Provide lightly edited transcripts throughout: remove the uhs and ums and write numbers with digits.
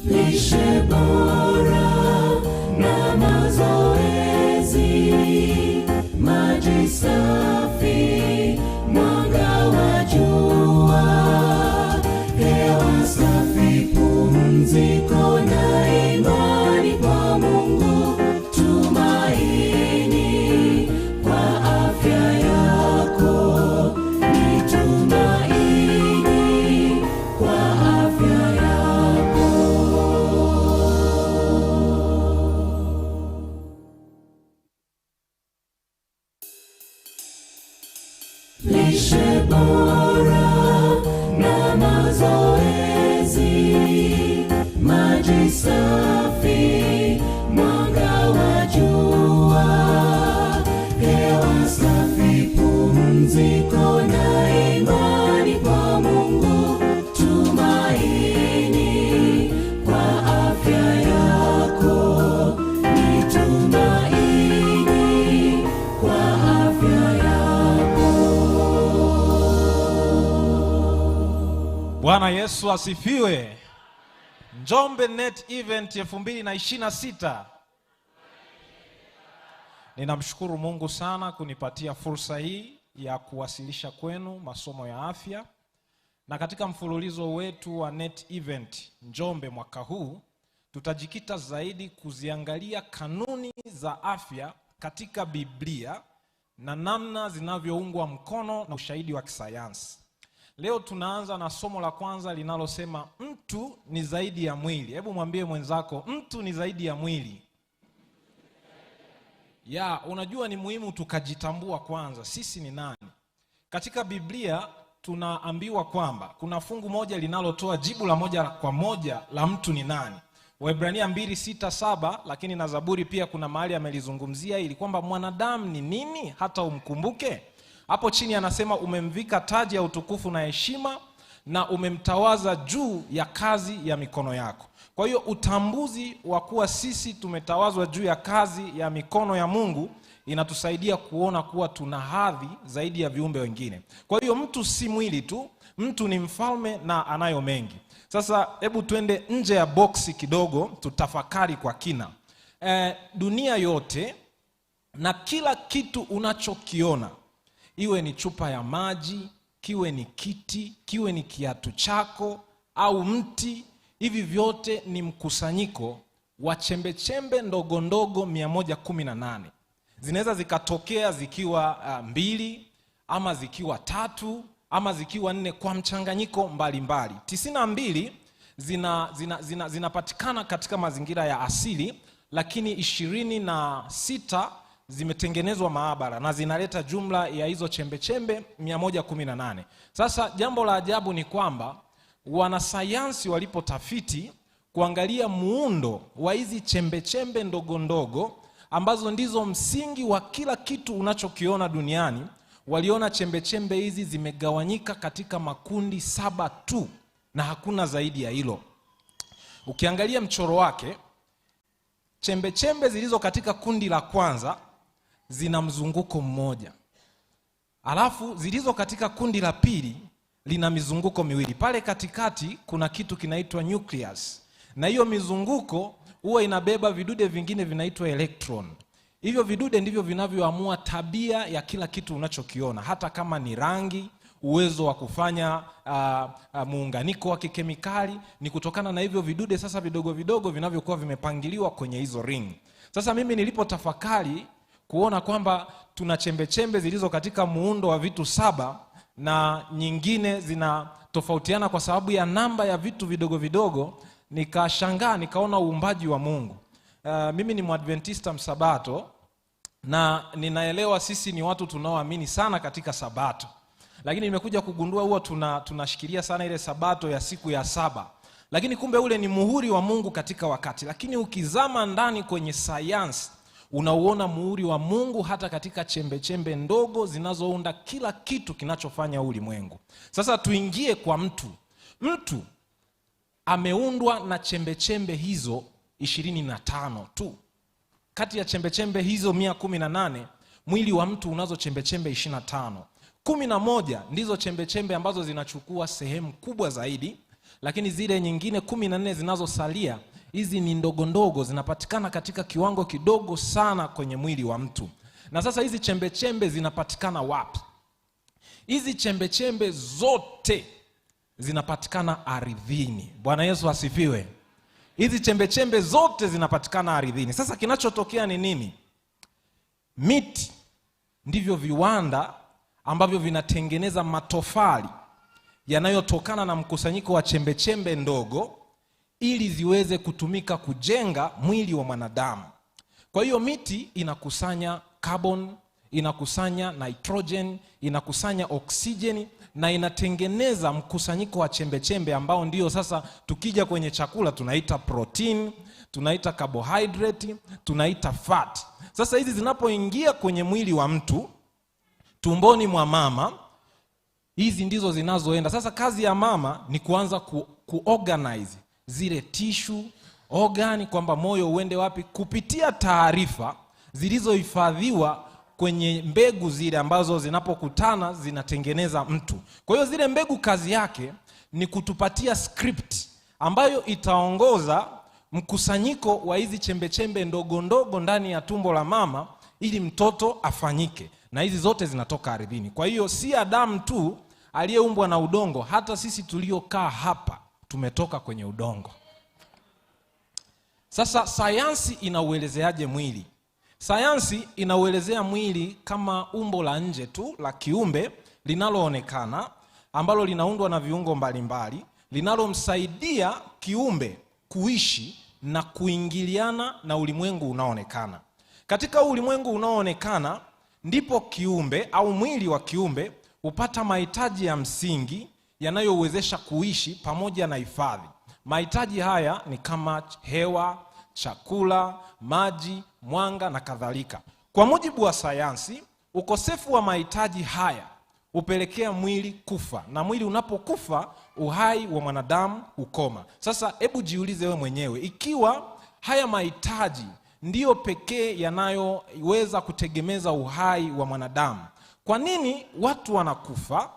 lishe bora na mazoezi, maji safi, mwanga wa jua, hewa safi, pumziko na imani kwa Mungu, tumaini kwa afya yako, ni tumaini kwa afya yako. Lishe bora na mazoezi, maji safi, mwanga wa jua, hewa safi, pumziko na imani kwa Mungu, tumaini kwa afya yako, ni tumaini kwa afya yako. Bwana Yesu asifiwe. Njombe Net Event 2026. Ninamshukuru Mungu sana kunipatia fursa hii ya kuwasilisha kwenu masomo ya afya. Na katika mfululizo wetu wa Net Event Njombe mwaka huu, tutajikita zaidi kuziangalia kanuni za afya katika Biblia na namna zinavyoungwa mkono na ushahidi wa kisayansi. Leo tunaanza na somo la kwanza linalosema mtu ni zaidi ya mwili. Hebu mwambie mwenzako, mtu ni zaidi ya mwili. Unajua ni muhimu tukajitambua kwanza sisi ni nani. Katika Biblia tunaambiwa kwamba kuna fungu moja linalotoa jibu la moja kwa moja la mtu ni nani. Waebrania 2:6-7, lakini na Zaburi pia kuna mahali amelizungumzia ili kwamba mwanadamu ni nini hata umkumbuke. Hapo chini anasema umemvika taji ya utukufu na heshima na umemtawaza juu ya kazi ya mikono yako. Kwa hiyo utambuzi wa kuwa sisi tumetawazwa juu ya kazi ya mikono ya Mungu inatusaidia kuona kuwa tuna hadhi zaidi ya viumbe wengine. Kwa hiyo mtu si mwili tu, mtu ni mfalme na anayo mengi. Sasa hebu twende nje ya boksi kidogo, tutafakari kwa kina. Dunia yote na kila kitu unachokiona, iwe ni chupa ya maji, kiwe ni kiti, kiwe ni kiatu chako au mti, hivi vyote ni mkusanyiko wa chembechembe ndogo ndogo 118. Zinaweza zikatokea zikiwa 2 ama zikiwa 3 ama zikiwa 4 kwa mchanganyiko mbalimbali. 92 zinapatikana katika mazingira ya asili, lakini 26 zimetengenezwa maabara na zinaleta jumla ya hizo chembechembe 118. Sasa jambo la ajabu ni kwamba wanasayansi walipotafiti kuangalia muundo wa hizi chembechembe ndogo ndogo ambazo ndizo msingi wa kila kitu unachokiona duniani, waliona chembechembe hizi zimegawanyika katika makundi 7 tu na hakuna zaidi ya hilo. Ukiangalia mchoro wake, chembechembe zilizo katika kundi la kwanza zina mzunguko mmoja. Alafu zilizo katika kundi la pili lina mizunguko miwili. Pale katikati kuna kitu kinaitwa nucleus. Na hiyo mizunguko huwa inabeba vidude vingine vinaitwa electron. Hivyo vidude ndivyo vinavyoamua tabia ya kila kitu unachokiona, hata kama ni rangi, uwezo wa kufanya muunganiko wa kikemikali, ni kutokana na hivyo vidude sasa vidogo vidogo vinavyokuwa vimepangiliwa kwenye hizo ring. Sasa mimi nilipotafakari kuona kwamba tuna chembechembe zilizo katika muundo wa vitu 7 na nyingine zinatofautiana kwa sababu ya namba ya vitu vidogo vidogo, nikashangaa, nikaona uumbaji wa Mungu. Mimi ni Mwadventista msabato na ninaelewa sisi ni watu tunaoamini sana katika sabato. Lakini nimekuja kugundua huwa tunashikilia sana ile sabato ya siku ya 7. Lakini kumbe ule ni muhuri wa Mungu katika wakati. Lakini ukizama ndani kwenye sayansi, unauona muhuri wa Mungu hata katika chembechembe ndogo zinazounda kila kitu kinachofanya ulimwengu. Sasa tuingie kwa mtu. Mtu ameundwa na chembechembe hizo 25 tu. Kati ya chembechembe hizo 118, mwili wa mtu unazo chembechembe 25. 11 ndizo chembechembe ambazo zinachukua sehemu kubwa zaidi, lakini zile nyingine 14 zinazosalia, hizi ni ndogo ndogo, zinapatikana katika kiwango kidogo sana kwenye mwili wa mtu. Na sasa hizi chembe chembe zinapatikana wapi? Hizi chembe chembe zote zinapatikana ardhini. Bwana Yesu asifiwe. Hizi chembe chembe zote zinapatikana ardhini. Sasa kinachotokea ni nini? Miti ndivyo viwanda ambavyo vinatengeneza matofali yanayotokana na mkusanyiko wa chembe chembe ndogo ili ziweze kutumika kujenga mwili wa mwanadamu. Kwa hiyo miti inakusanya carbon, inakusanya nitrogen, inakusanya oxygen na inatengeneza mkusanyiko wa chembe chembe ambao ndio sasa tukija kwenye chakula tunaita protein, tunaita carbohydrate, tunaita fat. Sasa hizi zinapoingia kwenye mwili wa mtu tumboni mwa mama, hizi ndizo zinazoenda. Sasa kazi ya mama ni kuanza kuorganize zile tissue, organ, kwamba moyo uende wapi, kupitia taarifa zilizohifadhiwa kwenye mbegu zile ambazo zinapokutana zinatengeneza mtu. Kwa hiyo zile mbegu kazi yake ni kutupatia script ambayo itaongoza mkusanyiko wa hizi chembe chembe ndogo ndogo ndani ya tumbo la mama ili mtoto afanyike. Na hizi zote zinatoka ardhini. Kwa hiyo si Adamu tu aliyeumbwa na udongo, hata sisi tuliokaa hapa tumetoka kwenye udongo. Sasa sayansi inauelezeaje mwili? Sayansi inauelezea mwili kama umbo la nje tu la kiumbe linaloonekana, ambalo linaundwa na viungo mbalimbali, linalomsaidia kiumbe kuishi na kuingiliana na ulimwengu unaoonekana. Katika ulimwengu unaoonekana ndipo kiumbe au mwili wa kiumbe hupata mahitaji ya msingi yanayowezesha kuishi pamoja na hifadhi. Mahitaji haya ni kama hewa, chakula, maji, mwanga na kadhalika. Kwa mujibu wa sayansi, ukosefu wa mahitaji haya hupelekea mwili kufa, na mwili unapokufa uhai wa mwanadamu ukoma. Sasa hebu jiulize wewe mwenyewe, ikiwa haya mahitaji ndiyo pekee yanayoweza kutegemeza uhai wa mwanadamu, kwa nini watu wanakufa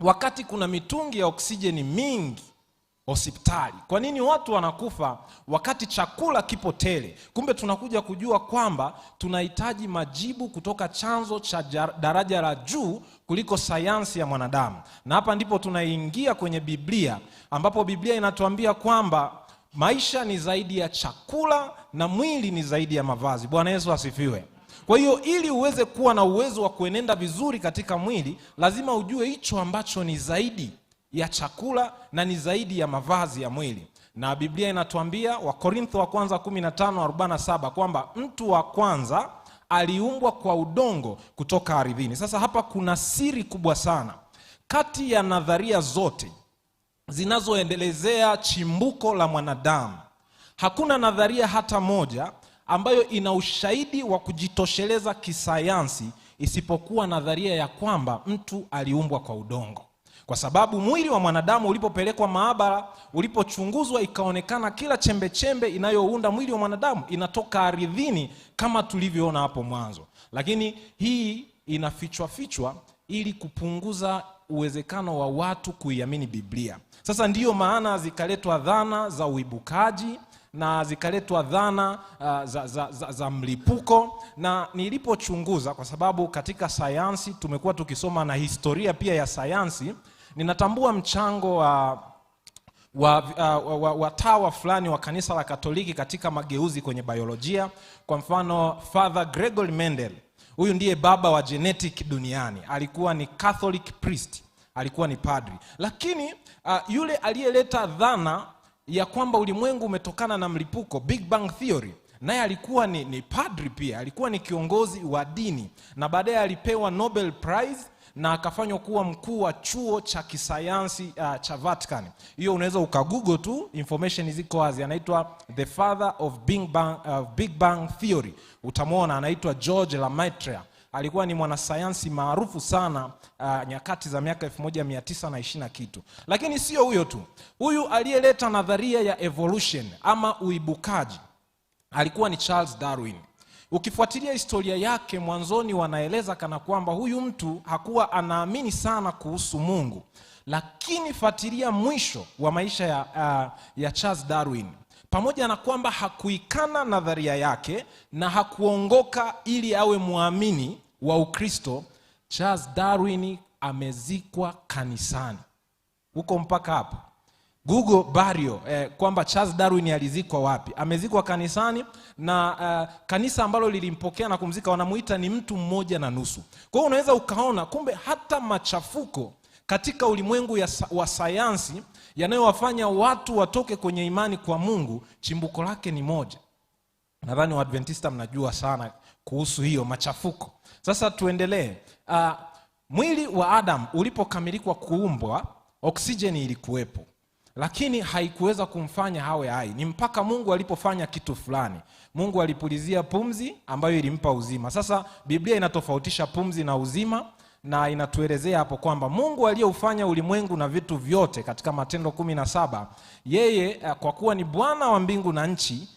wakati kuna mitungi ya oksijeni mingi hospitali? Kwa nini watu wanakufa wakati chakula kipo tele? Kumbe tunakuja kujua kwamba tunahitaji majibu kutoka chanzo cha daraja la juu kuliko sayansi ya mwanadamu. Na hapa ndipo tunaingia kwenye Biblia, ambapo Biblia inatuambia kwamba maisha ni zaidi ya chakula na mwili ni zaidi ya mavazi. Bwana Yesu asifiwe. Kwa hiyo ili uweze kuwa na uwezo wa kuenenda vizuri katika mwili, lazima ujue hicho ambacho ni zaidi ya chakula na ni zaidi ya mavazi ya mwili. Na Biblia inatuambia Wakorintho wa kwanza 15:47 kwamba mtu wa kwanza aliumbwa kwa udongo kutoka ardhini. Sasa hapa kuna siri kubwa sana. Kati ya nadharia zote zinazoendelezea chimbuko la mwanadamu, hakuna nadharia hata moja ambayo ina ushahidi wa kujitosheleza kisayansi isipokuwa nadharia ya kwamba mtu aliumbwa kwa udongo. Kwa sababu mwili wa mwanadamu ulipopelekwa maabara, ulipochunguzwa, ikaonekana kila chembe chembe inayounda mwili wa mwanadamu inatoka ardhini kama tulivyoona hapo mwanzo. Lakini hii inafichwa ili kupunguza uwezekano wa watu kuiamini Biblia. Sasa ndiyo maana zikaletwa dhana za uibukaji na zikaletwa dhana za mlipuko. Na nilipochunguza, kwa sababu katika sayansi tumekuwa tukisoma na historia pia ya sayansi, ninatambua mchango wa watawa fulani wa kanisa la Katoliki katika mageuzi kwenye biolojia. Kwa mfano, Father Gregory Mendel, huyu ndiye baba wa genetic duniani. Alikuwa ni Catholic priest, alikuwa ni padri. Lakini yule aliyeleta dhana ya kwamba ulimwengu umetokana na mlipuko, Big Bang Theory, naye alikuwa ni padri pia, alikuwa ni kiongozi wa dini, na baadaye alipewa Nobel Prize na akafanywa kuwa mkuu wa chuo cha kisayansi cha Vatican. Hiyo unaweza ukagoogle tu, information ziko wazi. Anaitwa the father of Big Bang Theory. Utamwona anaitwa George Lemaitre. Alikuwa ni mwanasayansi maarufu sana nyakati za miaka 1920 na kitu. Lakini sio huyo tu. Huyu aliyeleta nadharia ya evolution ama uibukaji alikuwa ni Charles Darwin. Ukifuatilia historia yake, mwanzoni wanaeleza kana kwamba huyu mtu hakuwa anaamini sana kuhusu Mungu. Lakini fuatilia mwisho wa maisha ya Charles Darwin. Pamoja na kwamba hakuikana nadharia yake na hakuongoka ili awe muamini wa Ukristo, Charles Darwin amezikwa kanisani. Huko mpaka hapo Google burial kwamba Charles Darwin alizikwa wapi. Amezikwa kanisani, na kanisa ambalo lilimpokea na kumzika wanamuita ni 1.5 mtu. Kwa hiyo unaweza ukaona kumbe hata machafuko katika ulimwengu wa sayansi yanayowafanya watu watoke kwenye imani kwa Mungu, chimbuko lake ni moja. Nadhani Waadventista mnajua sana kuhusu hiyo machafuko. Sasa tuendelee. Mwili wa Adam ulipokamilika kuumbwa, oksijeni ilikuwepo, lakini haikuweza kumfanya hawe hai. Ni mpaka Mungu alipofanya kitu fulani. Mungu alipulizia pumzi ambayo ilimpa uzima. Sasa Biblia inatofautisha pumzi na uzima, na inatuelezea hapo kwamba Mungu aliyeufanya ulimwengu na vitu vyote katika Matendo 17, yeye kwa kuwa ni Bwana wa mbingu na nchi,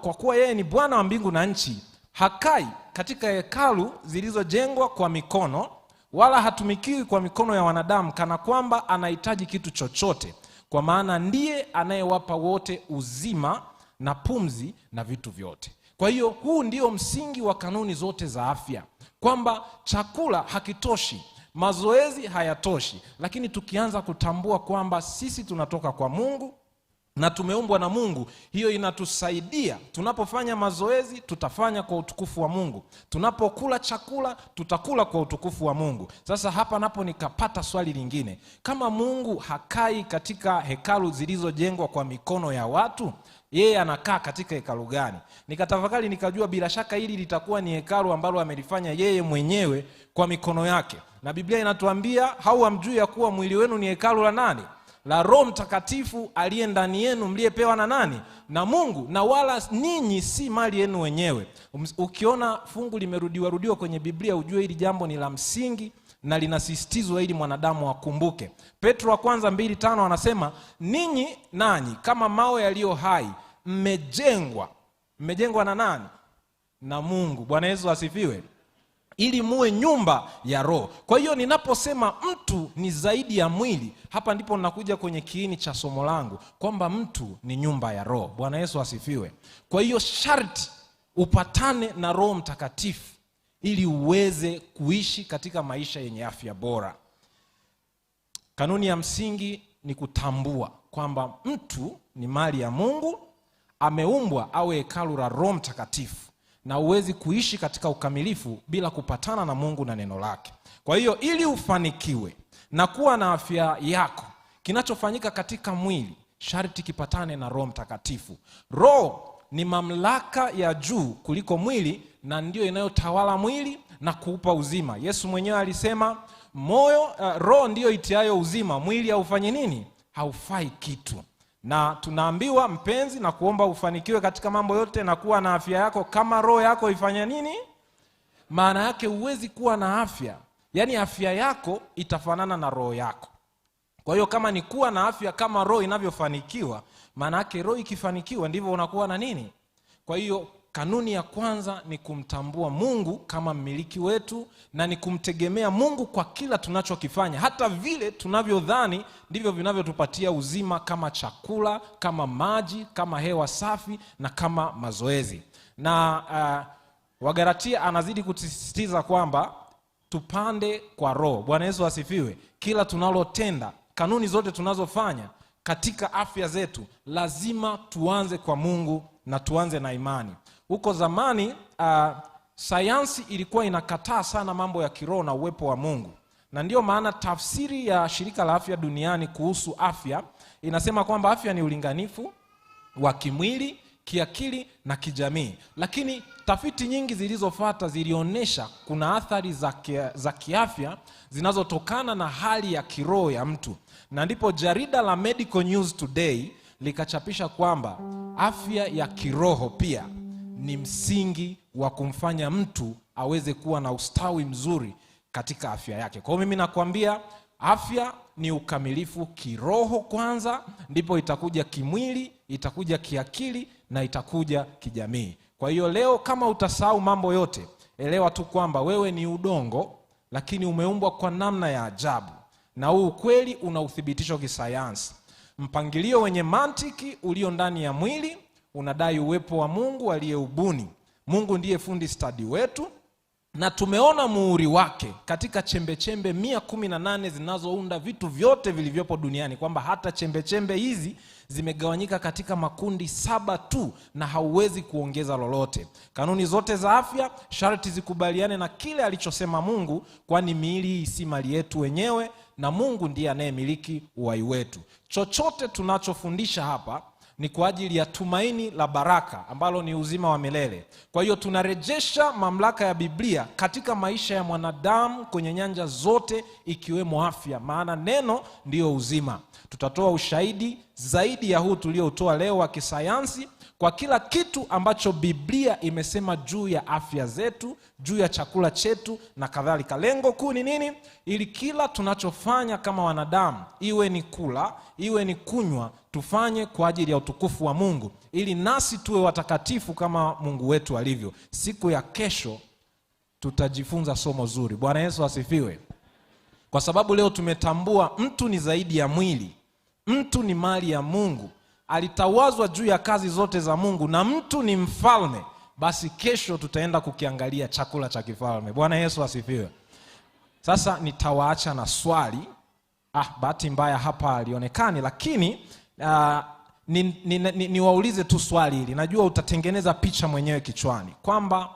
kwa kuwa yeye ni Bwana wa mbingu na nchi, hakai katika hekalu zilizojengwa kwa mikono, wala hatumikiwi kwa mikono ya wanadamu kana kwamba anahitaji kitu chochote, kwa maana ndiye anayewapa wote uzima na pumzi na vitu vyote. Kwa hiyo huu ndio msingi wa kanuni zote za afya, kwamba chakula hakitoshi, mazoezi hayatoshi, lakini tukianza kutambua kwamba sisi tunatoka kwa Mungu na tumeumbwa na Mungu, hiyo inatusaidia. Tunapofanya mazoezi tutafanya kwa utukufu wa Mungu, tunapokula chakula tutakula kwa utukufu wa Mungu. Sasa hapa napo nikapata swali lingine, kama Mungu hakai katika hekalu zilizojengwa kwa mikono ya watu, yeye anakaa katika hekalu gani? Nikatafakari nikajua bila shaka hili litakuwa ni hekalu ambalo amelifanya yeye mwenyewe kwa mikono yake. Na Biblia inatuambia, hamjui ya kuwa mwili wenu ni hekalu la nani? La Roho Mtakatifu aliye ndani yenu, mliyepewa na nani? Na Mungu, na wala ninyi si mali yenu wenyewe. Ukiona fungu limerudiwa kwenye Biblia, ujue hili jambo ni la msingi na linasisitizwa ili mwanadamu akumbuke. Petro wa kwanza 2:5 anasema, ninyi nanyi kama mawe yaliyo hai mmejengwa na nani? Na Mungu. Bwana Yesu asifiwe. Ili muwe nyumba ya Roho. Kwa hiyo ninaposema mtu ni zaidi ya mwili, hapa ndipo ninakuja kwenye kiini cha somo langu, kwamba mtu ni nyumba ya Roho. Bwana Yesu asifiwe. Kwa hiyo sharti upatane na Roho Mtakatifu ili uweze kuishi katika maisha yenye afya bora. Kanuni ya msingi ni kutambua kwamba mtu ni mali ya Mungu, ameumbwa awe hekalu la Roho Mtakatifu, na uwezi kuishi katika ukamilifu bila kupatana na Mungu na neno lake. Kwa hiyo ili ufanikiwe na kuwa na afya yako, kinachofanyika katika mwili sharti kipatane na Roho Mtakatifu. Roho ni mamlaka ya juu kuliko mwili, na ndio inayotawala mwili na kuupa uzima. Yesu mwenyewe alisema, roho ndio itiayo uzima, mwili haufanye nini? Haufai kitu. Na tunaambiwa mpenzi, na kuomba ufanikiwe katika mambo yote na kuwa na afya yako kama roho yako ifanya nini? Maana yake huwezi kuwa na afya, yaani afya yako itafanana na roho yako. Kwa hiyo kama ni kuwa na afya kama roho inavyofanikiwa, maana yake roho ikifanikiwa ndivyo unakuwa na nini? Kwa hiyo kanuni ya kwanza ni kumtambua Mungu kama mmiliki wetu, na ni kumtegemea Mungu kwa kila tunachokifanya. Hata vile tunavyodhani ndivyo vinavyotupatia uzima, kama chakula, kama maji, kama hewa safi na kama mazoezi. Na Wagalatia anazidi kutisisitiza kwamba tupande kwa Roho. Bwana Yesu asifiwe. Kila tunalotenda, kanuni zote tunazofanya katika afya zetu, lazima tuanze kwa Mungu na tuanze na imani. Huko zamani sayansi ilikuwa inakataa sana mambo ya kiroho na uwepo wa Mungu, na ndio maana tafsiri ya Shirika la Afya Duniani kuhusu afya inasema kwamba afya ni ulinganifu wa kimwili, kiakili na kijamii. Lakini tafiti nyingi zilizofuata zilionyesha kuna athari za kiafya zinazotokana na hali ya kiroho ya mtu, na ndipo jarida la Medical News Today likachapisha kwamba afya ya kiroho pia ni msingi wa kumfanya mtu aweze kuwa na ustawi mzuri katika afya yake. Kwa hiyo mimi nakwambia, afya ni ukamilifu kiroho kwanza, ndipo itakuja kimwili, itakuja kiakili na itakuja kijamii. Kwa hiyo leo kama utasahau mambo yote, elewa tu kwamba wewe ni udongo, lakini umeumbwa kwa namna ya ajabu, na huu ukweli una uthibitisho kisayansi. Mpangilio wenye mantiki ulio ndani ya mwili unadai uwepo wa Mungu aliyeubuni. Mungu ndiye fundi stadi wetu, na tumeona muhuri wake katika chembechembe 118 zinazounda vitu vyote vilivyopo duniani, kwamba hata chembechembe hizi zimegawanyika katika makundi 7 tu, na hauwezi kuongeza lolote. Kanuni zote za afya sharti zikubaliane na kile alichosema Mungu, kwani miili hii si mali yetu wenyewe, na Mungu ndiye anayemiliki uhai wetu. Chochote tunachofundisha hapa ni kwa ajili ya tumaini la baraka ambalo ni uzima wa milele. Kwa hiyo tunarejesha mamlaka ya Biblia katika maisha ya mwanadamu kwenye nyanja zote, ikiwemo afya, maana neno ndiyo uzima. Tutatoa ushahidi zaidi ya huu tulioutoa leo wa kisayansi kwa kila kitu ambacho Biblia imesema juu ya afya zetu, juu ya chakula chetu na kadhalika. Lengo kuu ni nini? Ili kila tunachofanya kama wanadamu, iwe ni kula, iwe ni kunywa, tufanye kwa ajili ya utukufu wa Mungu, ili nasi tuwe watakatifu kama Mungu wetu alivyo. Siku ya kesho tutajifunza somo zuri. Bwana Yesu asifiwe. Kwa sababu leo tumetambua mtu ni zaidi ya mwili. Mtu ni mali ya Mungu, alitawazwa juu ya kazi zote za Mungu, na mtu ni mfalme. Basi kesho tutaenda kukiangalia chakula cha kifalme. Bwana Yesu asifiwe. Sasa nitawaacha na swali. Bahati mbaya hapa alionekani, lakini niwaulize tu swali hili. Najua utatengeneza picha mwenyewe kichwani kwamba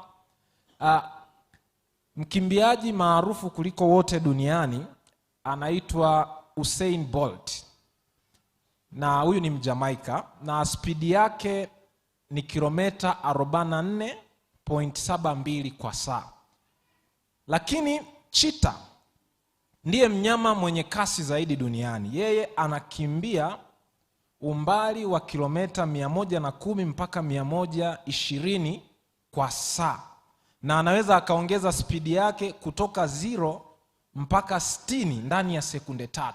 mkimbiaji maarufu kuliko wote duniani anaitwa Usain Bolt, na huyu ni Mjamaika, na spidi yake ni kilomita 44.72 kwa saa. Lakini cheetah ndiye mnyama mwenye kasi zaidi duniani. Yeye anakimbia umbali wa kilomita 110 mpaka 120 kwa saa, na anaweza akaongeza spidi yake kutoka 0 mpaka 60 ndani ya sekunde 3.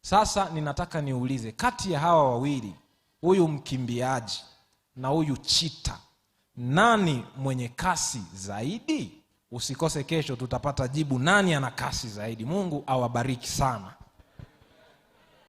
Sasa ninataka niulize, kati ya hawa wawili, huyu mkimbiaji na huyu cheetah, nani mwenye kasi zaidi? Usikose kesho, tutapata jibu nani ana kasi zaidi. Mungu awabariki sana.